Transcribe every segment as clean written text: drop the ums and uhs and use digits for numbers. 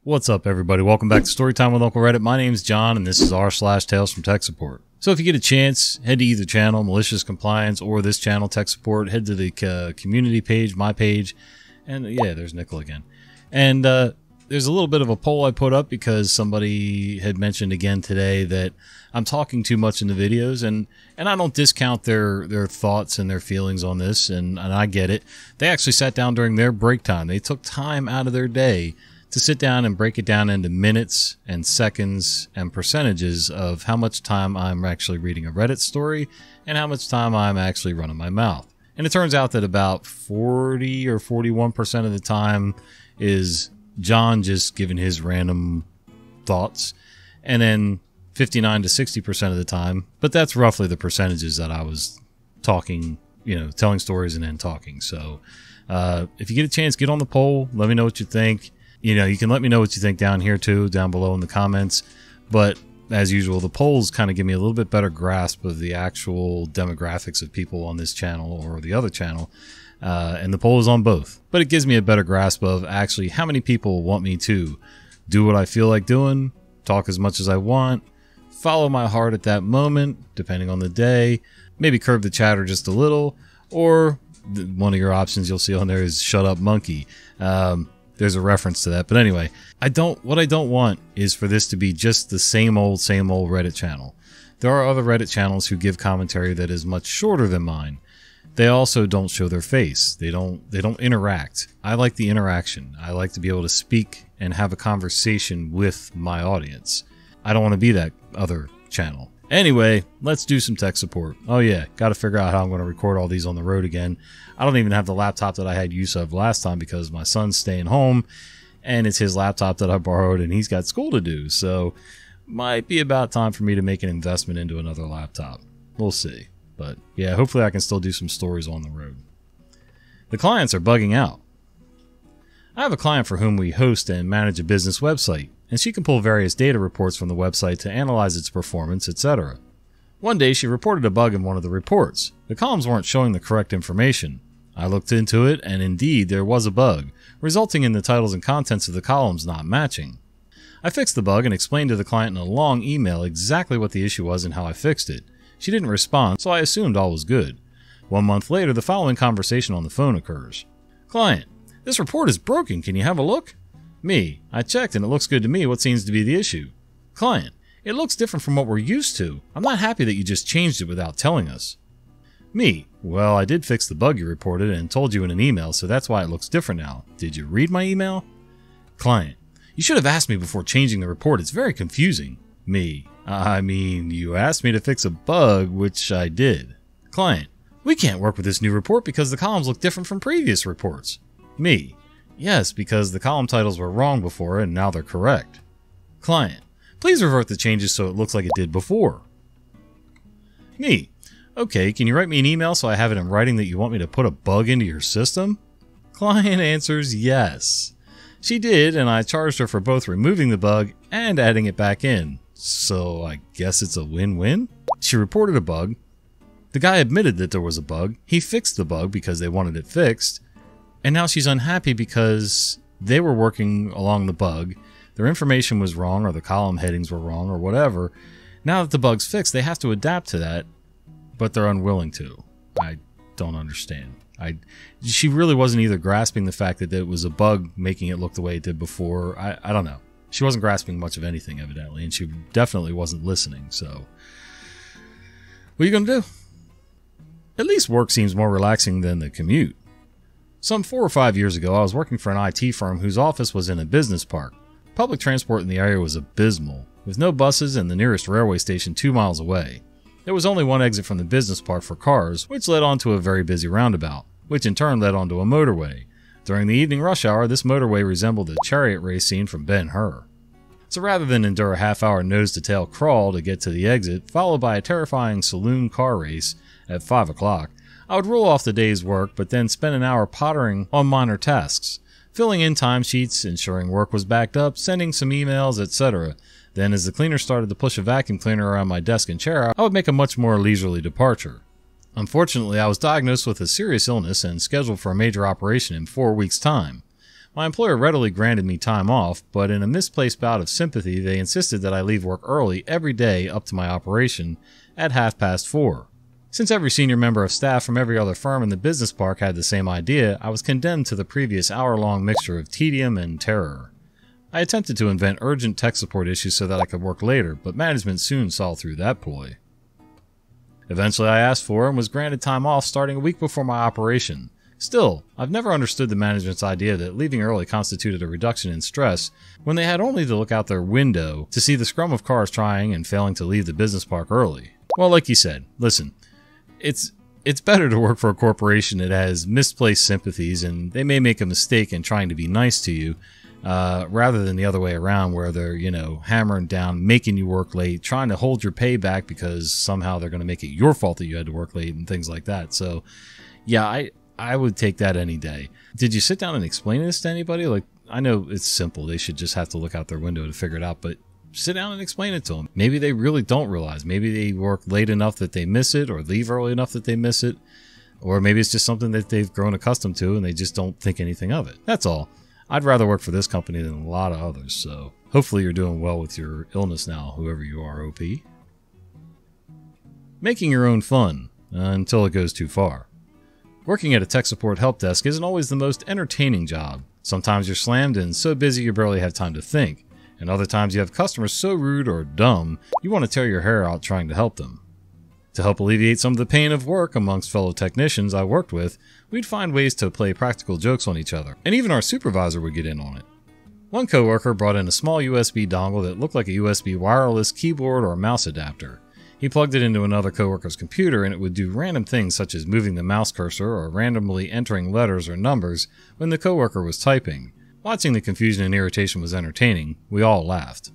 What's up, everybody? Welcome back to Storytime with Uncle Reddit. My name's John, and this is r/Tales from Tech Support. So if you get a chance, head to either channel, Malicious Compliance, or this channel, Tech Support. Head to the community page, my page, and yeah, there's Nickel again. And there's a little bit of a poll I put up because somebody had mentioned again today that I'm talking too much in the videos, and I don't discount their thoughts and their feelings on this, and I get it. They actually sat down during their break time. They took time out of their day to sit down and break it down into minutes and seconds and percentages of how much time I'm actually reading a Reddit story and how much time I'm actually running my mouth. And it turns out that about 40 or 41% of the time is John just giving his random thoughts, and then 59 to 60% of the time, but that's roughly the percentages that I was talking, telling stories and then talking. So if you get a chance, get on the poll, let me know what you think. You can let me know what you think down here too, down below in the comments. But as usual, the polls kind of give me a little bit better grasp of the actual demographics of people on this channel or the other channel. And the poll is on both. But it gives me a better grasp of actually how many people want me to do what I feel like doing, talk as much as I want, follow my heart at that moment, depending on the day, maybe curb the chatter just a little, or one of your options you'll see on there is shut up monkey. There's a reference to that. But anyway, what I don't want is for this to be just the same old Reddit channel. There are other Reddit channels who give commentary that is much shorter than mine. They also don't show their face. They don't interact. I like the interaction. I like to be able to speak and have a conversation with my audience. I don't want to be that other channel. Anyway, let's do some tech support. Oh yeah, got to figure out how I'm going to record all these on the road again. I don't even have the laptop that I had use of last time because my son's staying home and it's his laptop that I borrowed and he's got school to do. So might be about time for me to make an investment into another laptop. We'll see. But yeah, hopefully I can still do some stories on the road. The clients are bugging out. I have a client for whom we host and manage a business website, and she can pull various data reports from the website to analyze its performance, etc. One day she reported a bug in one of the reports. The columns weren't showing the correct information. I looked into it, and indeed there was a bug, resulting in the titles and contents of the columns not matching. I fixed the bug and explained to the client in a long email exactly what the issue was and how I fixed it. She didn't respond, so I assumed all was good. 1 month later, the following conversation on the phone occurs. Client: this report is broken. Can you have a look? Me: I checked and it looks good to me. What seems to be the issue? Client: it looks different from what we're used to. I'm not happy that you just changed it without telling us. Me: well, I did fix the bug you reported and told you in an email, so that's why it looks different now. Did you read my email? Client: you should have asked me before changing the report. It's very confusing. Me: I mean, you asked me to fix a bug, which I did. Client: we can't work with this new report because the columns look different from previous reports. Me: yes, because the column titles were wrong before and now they're correct. Client: please revert the changes so it looks like it did before. Me: okay, can you write me an email so I have it in writing that you want me to put a bug into your system? Client answers yes. She did, and I charged her for both removing the bug and adding it back in. So I guess it's a win-win? She reported a bug. The guy admitted that there was a bug. He fixed the bug because they wanted it fixed. And now she's unhappy because they were working along the bug. Their information was wrong, or the column headings were wrong, or whatever. Now that the bug's fixed, they have to adapt to that, but they're unwilling to. I don't understand. She really wasn't either grasping the fact that it was a bug making it look the way it did before. I don't know. She wasn't grasping much of anything, evidently, and she definitely wasn't listening, so what are you going to do? At least work seems more relaxing than the commute. Some 4 or 5 years ago, I was working for an IT firm whose office was in a business park. Public transport in the area was abysmal, with no buses and the nearest railway station 2 miles away. There was only one exit from the business park for cars, which led onto a very busy roundabout, which in turn led onto a motorway. During the evening rush hour, this motorway resembled a chariot race scene from Ben-Hur. So rather than endure a half-hour nose-to-tail crawl to get to the exit, followed by a terrifying saloon car race at 5 o'clock, I would roll off the day's work, but then spend an hour pottering on minor tasks, filling in timesheets, ensuring work was backed up, sending some emails, etc. Then, as the cleaner started to push a vacuum cleaner around my desk and chair, I would make a much more leisurely departure. Unfortunately, I was diagnosed with a serious illness and scheduled for a major operation in 4 weeks' time. My employer readily granted me time off, but in a misplaced bout of sympathy, they insisted that I leave work early every day up to my operation at 4:30. Since every senior member of staff from every other firm in the business park had the same idea, I was condemned to the previous hour-long mixture of tedium and terror. I attempted to invent urgent tech support issues so that I could work later, but management soon saw through that ploy. Eventually I asked for and was granted time off starting a week before my operation. Still, I've never understood the management's idea that leaving early constituted a reduction in stress when they had only to look out their window to see the scrum of cars trying and failing to leave the business park early. Well, like you said, listen, it's better to work for a corporation that has misplaced sympathies and they may make a mistake in trying to be nice to you, rather than the other way around where they're, hammering down, making you work late, trying to hold your pay back because somehow they're going to make it your fault that you had to work late and things like that. So, yeah, I would take that any day. Did you sit down and explain this to anybody? Like, I know it's simple. They should just have to look out their window to figure it out, but sit down and explain it to them. Maybe they really don't realize. Maybe they work late enough that they miss it or leave early enough that they miss it. Or maybe it's just something that they've grown accustomed to and they just don't think anything of it. That's all. I'd rather work for this company than a lot of others, so hopefully you're doing well with your illness now, whoever you are, OP. Making your own fun, until it goes too far. Working at a tech support help desk isn't always the most entertaining job. Sometimes you're slammed and so busy you barely have time to think, and other times you have customers so rude or dumb you want to tear your hair out trying to help them. To help alleviate some of the pain of work amongst fellow technicians I worked with, we'd find ways to play practical jokes on each other, and even our supervisor would get in on it. One coworker brought in a small USB dongle that looked like a USB wireless keyboard or mouse adapter. He plugged it into another coworker's computer and it would do random things such as moving the mouse cursor or randomly entering letters or numbers when the coworker was typing. Watching the confusion and irritation was entertaining. We all laughed.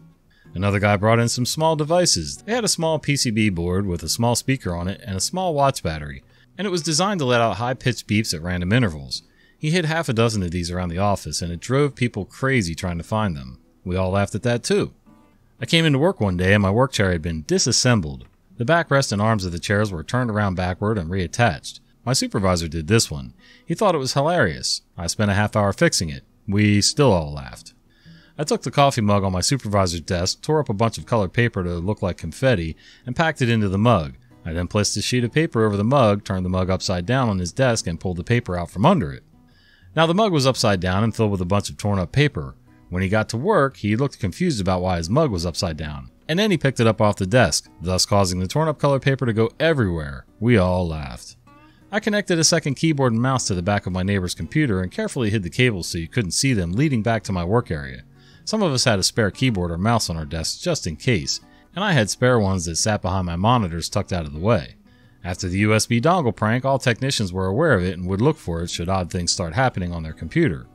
Another guy brought in some small devices. They had a small PCB board with a small speaker on it and a small watch battery, and it was designed to let out high-pitched beeps at random intervals. He hid half a dozen of these around the office, and it drove people crazy trying to find them. We all laughed at that too. I came into work one day and my work chair had been disassembled. The backrest and arms of the chairs were turned around backward and reattached. My supervisor did this one. He thought it was hilarious. I spent a half hour fixing it. We still all laughed. I took the coffee mug on my supervisor's desk, tore up a bunch of colored paper to look like confetti, and packed it into the mug. I then placed a sheet of paper over the mug, turned the mug upside down on his desk, and pulled the paper out from under it. Now the mug was upside down and filled with a bunch of torn up paper. When he got to work, he looked confused about why his mug was upside down. And then he picked it up off the desk, thus causing the torn up colored paper to go everywhere. We all laughed. I connected a second keyboard and mouse to the back of my neighbor's computer and carefully hid the cables so you couldn't see them leading back to my work area. Some of us had a spare keyboard or mouse on our desks just in case, and I had spare ones that sat behind my monitors tucked out of the way. After the USB dongle prank, all technicians were aware of it and would look for it should odd things start happening on their computer.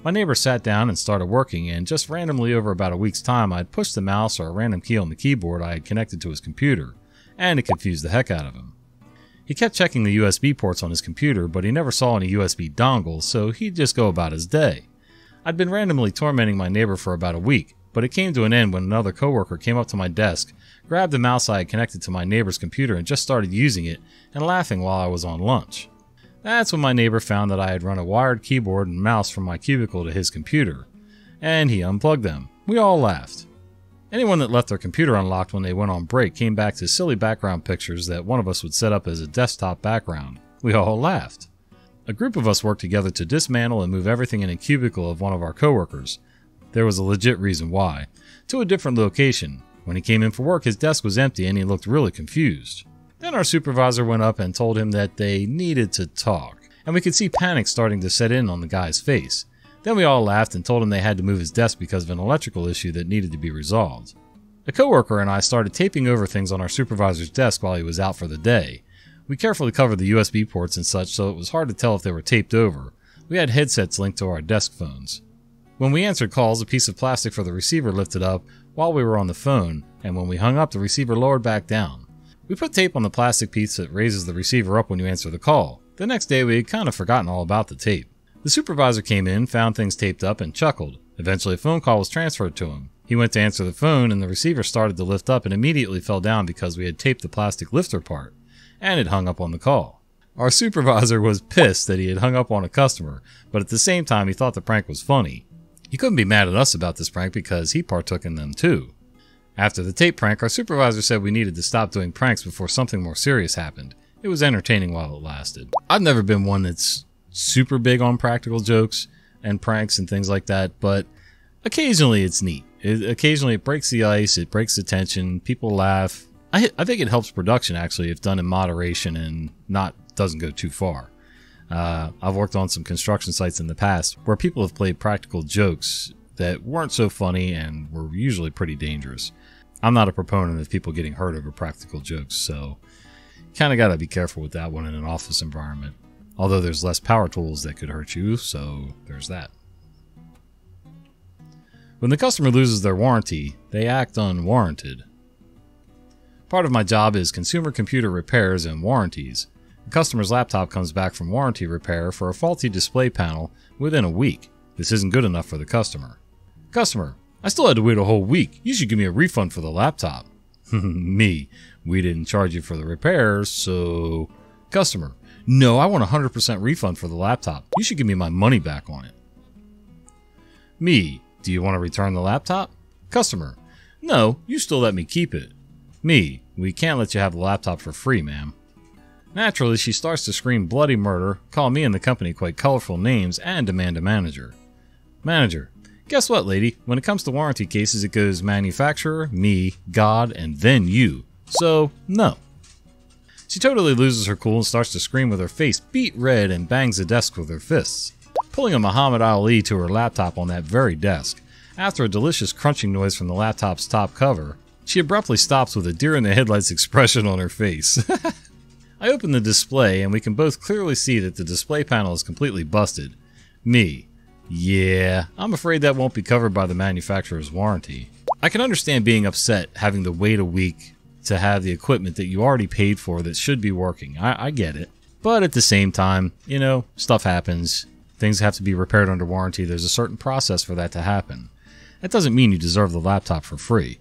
My neighbor sat down and started working, and just randomly over about a week's time I'd pushed the mouse or a random key on the keyboard I had connected to his computer, and it confused the heck out of him. He kept checking the USB ports on his computer, but he never saw any USB dongles, so he'd just go about his day. I'd been randomly tormenting my neighbor for about a week, but it came to an end when another coworker came up to my desk, grabbed the mouse I had connected to my neighbor's computer and just started using it and laughing while I was on lunch. That's when my neighbor found that I had run a wired keyboard and mouse from my cubicle to his computer, and he unplugged them. We all laughed. Anyone that left their computer unlocked when they went on break came back to silly background pictures that one of us would set up as a desktop background. We all laughed. A group of us worked together to dismantle and move everything in a cubicle of one of our coworkers. There was a legit reason why. To a different location. When he came in for work, his desk was empty and he looked really confused. Then our supervisor went up and told him that they needed to talk, and we could see panic starting to set in on the guy's face. Then we all laughed and told him they had to move his desk because of an electrical issue that needed to be resolved. A coworker and I started taping over things on our supervisor's desk while he was out for the day. We carefully covered the USB ports and such so it was hard to tell if they were taped over. We had headsets linked to our desk phones. When we answered calls, a piece of plastic for the receiver lifted up while we were on the phone, and when we hung up, the receiver lowered back down. We put tape on the plastic piece that raises the receiver up when you answer the call. The next day, we had kind of forgotten all about the tape. The supervisor came in, found things taped up, and chuckled. Eventually, a phone call was transferred to him. He went to answer the phone, and the receiver started to lift up and immediately fell down because we had taped the plastic lifter part, and it hung up on the call. Our supervisor was pissed that he had hung up on a customer, but at the same time he thought the prank was funny. He couldn't be mad at us about this prank because he partook in them too. After the tape prank, our supervisor said we needed to stop doing pranks before something more serious happened. It was entertaining while it lasted. I've never been one that's super big on practical jokes and pranks and things like that, but occasionally it's neat. Occasionally it breaks the ice, it breaks the tension, people laugh. I think it helps production actually if done in moderation and doesn't go too far. I've worked on some construction sites in the past where people have played practical jokes that weren't so funny and were usually pretty dangerous. I'm not a proponent of people getting hurt over practical jokes, so kind of got to be careful with that one in an office environment. Although there's less power tools that could hurt you, so there's that. When the customer loses their warranty, they act unwarranted. Part of my job is consumer computer repairs and warranties. The customer's laptop comes back from warranty repair for a faulty display panel within a week. This isn't good enough for the customer. Customer, I still had to wait a whole week. You should give me a refund for the laptop. Me, we didn't charge you for the repairs, so... Customer, no, I want a 100% refund for the laptop. You should give me my money back on it. Me, do you want to return the laptop? Customer, no, you still let me keep it. Me, we can't let you have the laptop for free, ma'am. Naturally, she starts to scream bloody murder, call me and the company quite colorful names, and demand a manager. Manager, guess what, lady? When it comes to warranty cases, it goes manufacturer, me, God, and then you. So, no. She totally loses her cool and starts to scream with her face beet red and bangs the desk with her fists, pulling a Muhammad Ali to her laptop on that very desk. After a delicious crunching noise from the laptop's top cover, she abruptly stops with a deer in the headlights expression on her face. I open the display and we can both clearly see that the display panel is completely busted. Me, yeah, I'm afraid that won't be covered by the manufacturer's warranty. I can understand being upset having to wait a week to have the equipment that you already paid for that should be working. I get it. But at the same time, you know, stuff happens. Things have to be repaired under warranty. There's a certain process for that to happen. That doesn't mean you deserve the laptop for free.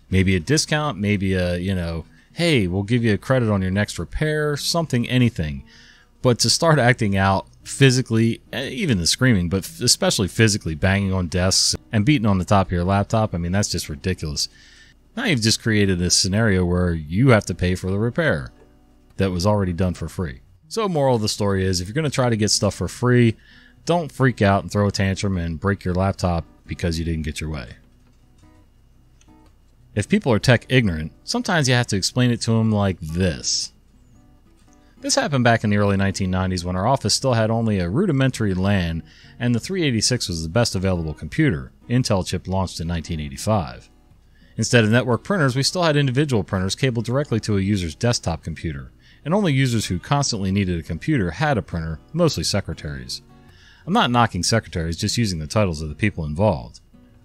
Maybe a discount, maybe a, hey, we'll give you a credit on your next repair, something, anything. But to start acting out physically, even the screaming, but especially physically banging on desks and beating on the top of your laptop, I mean, that's just ridiculous. Now you've just created this scenario where you have to pay for the repair that was already done for free. So moral of the story is, if you're going to try to get stuff for free, don't freak out and throw a tantrum and break your laptop because you didn't get your way. If people are tech ignorant, sometimes you have to explain it to them like this. This happened back in the early 1990s when our office still had only a rudimentary LAN and the 386 was the best available computer. Intel chip launched in 1985. Instead of network printers, we still had individual printers cabled directly to a user's desktop computer, and only users who constantly needed a computer had a printer, mostly secretaries. I'm not knocking secretaries, just using the titles of the people involved.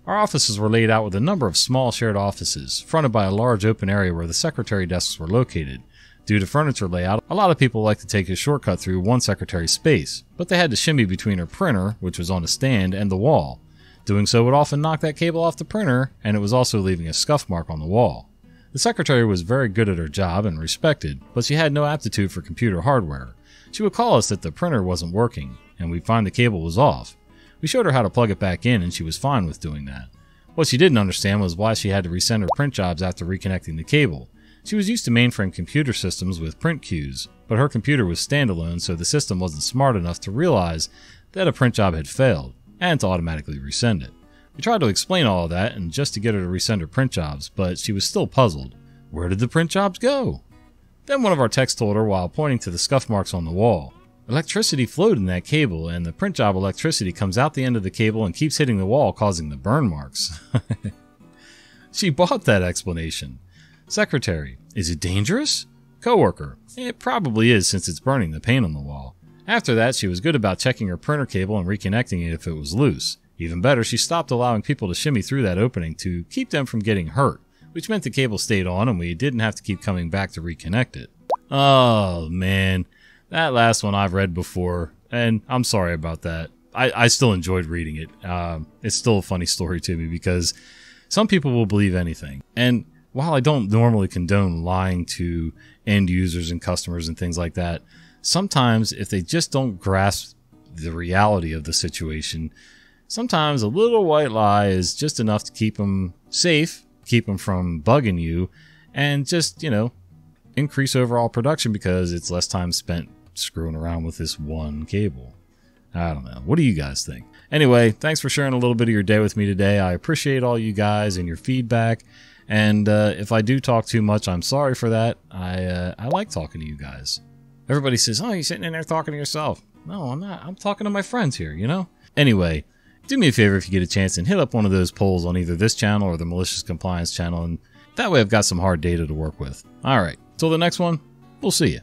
Our offices were laid out with a number of small shared offices, fronted by a large open area where the secretary desks were located. Due to furniture layout, a lot of people like to take a shortcut through one secretary's space, but they had to shimmy between her printer, which was on a stand, and the wall. Doing so would often knock that cable off the printer, and it was also leaving a scuff mark on the wall. The secretary was very good at her job and respected, but she had no aptitude for computer hardware. She would call us that the printer wasn't working, and we'd find the cable was off. We showed her how to plug it back in, and she was fine with doing that. What she didn't understand was why she had to resend her print jobs after reconnecting the cable. She was used to mainframe computer systems with print queues, but her computer was standalone, so the system wasn't smart enough to realize that a print job had failed, and to automatically resend it. We tried to explain all of that, and just to get her to resend her print jobs, but she was still puzzled. Where did the print jobs go? Then one of our techs told her while pointing to the scuff marks on the wall. Electricity flowed in that cable, and the print job electricity comes out the end of the cable and keeps hitting the wall, causing the burn marks. She bought that explanation. Secretary, is it dangerous? Coworker, it probably is since it's burning the paint on the wall. After that, she was good about checking her printer cable and reconnecting it if it was loose. Even better, she stopped allowing people to shimmy through that opening to keep them from getting hurt, which meant the cable stayed on and we didn't have to keep coming back to reconnect it. Oh man, that last one I've read before, and I'm sorry about that. I still enjoyed reading it. It's still a funny story to me because some people will believe anything. And while I don't normally condone lying to end users and customers and things like that, sometimes if they just don't grasp the reality of the situation, sometimes a little white lie is just enough to keep them safe, keep them from bugging you, and just, you know, increase overall production because it's less time spent screwing around with this one cable. I don't know. What do you guys think? Anyway, thanks for sharing a little bit of your day with me today. I appreciate all you guys and your feedback. And if I do talk too much, I'm sorry for that. I like talking to you guys. Everybody says, oh, you're sitting in there talking to yourself. No, I'm not. I'm talking to my friends here, you know? Anyway, do me a favor if you get a chance and hit up one of those polls on either this channel or the Malicious Compliance channel. And that way I've got some hard data to work with. All right. Till the next one, we'll see you.